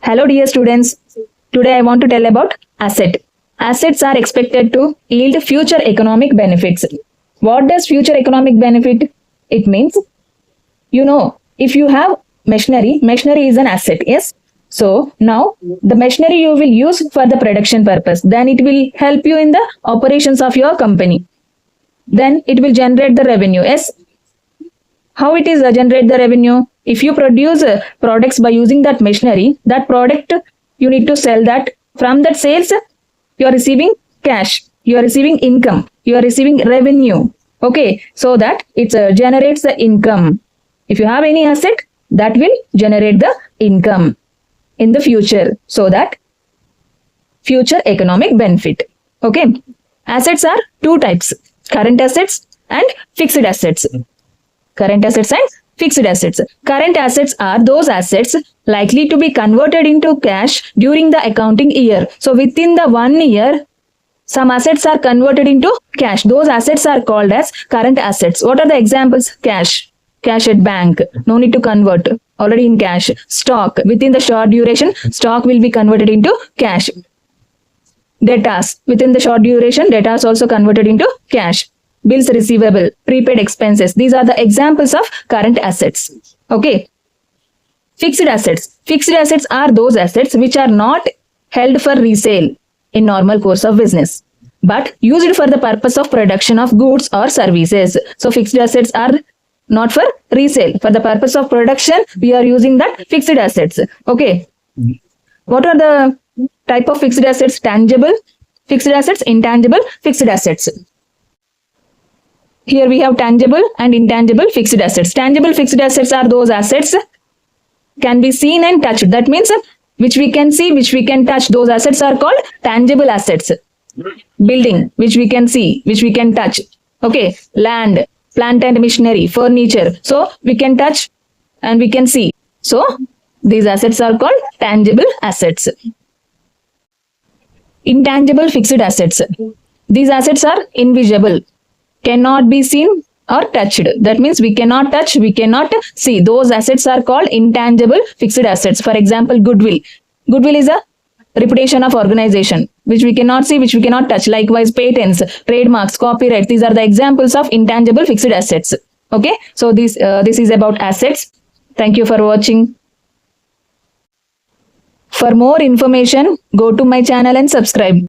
Hello dear students. Today I want to tell about asset. Assets are expected to yield future economic benefits. What does future economic benefit? It means, if you have machinery is an asset, yes? So now the machinery you will use for the production purpose, then it will help you in the operations of your company. Then it will generate the revenue, yes? How it is generate the revenue? If you produce products by using that machinery, that product you need to sell that. From that sales, you are receiving cash, you are receiving income, you are receiving revenue. Okay, so that it generates the income. If you have any asset, that will generate the income in the future. So that future economic benefit. Okay, assets are two types: current assets and fixed assets. Current assets and fixed assets. Current assets are those assets likely to be converted into cash during the accounting year. So within the 1 year, some assets are converted into cash. Those assets are called as current assets. What are the examples? Cash. Cash at bank. No need to convert. Already in cash. Stock. Within the short duration, stock will be converted into cash. Debtors. Within the short duration, debtors also converted into cash. Bills receivable, prepaid expenses. These are the examples of current assets. Okay. Fixed assets. Fixed assets are those assets which are not held for resale in normal course of business, but used for the purpose of production of goods or services. So fixed assets are not for resale. For the purpose of production, we are using that fixed assets. Okay. What are the type of fixed assets? Tangible fixed assets, intangible fixed assets. Here we have tangible and intangible fixed assets. Tangible fixed assets are those assets can be seen and touched. That means which we can see, which we can touch. Those assets are called tangible assets. Building, which we can see, which we can touch. Okay. Land, plant and machinery, furniture. So we can touch and we can see. So these assets are called tangible assets. Intangible fixed assets. These assets are invisible, cannot be seen or touched. That means we cannot touch, we cannot see. Those assets are called intangible fixed assets. For example, goodwill. Goodwill is a reputation of organization, which we cannot see, which we cannot touch. Likewise, patents, trademarks, copyright. These are the examples of intangible fixed assets. Okay. So this is about assets. Thank you for watching. For more information, go to my channel and subscribe.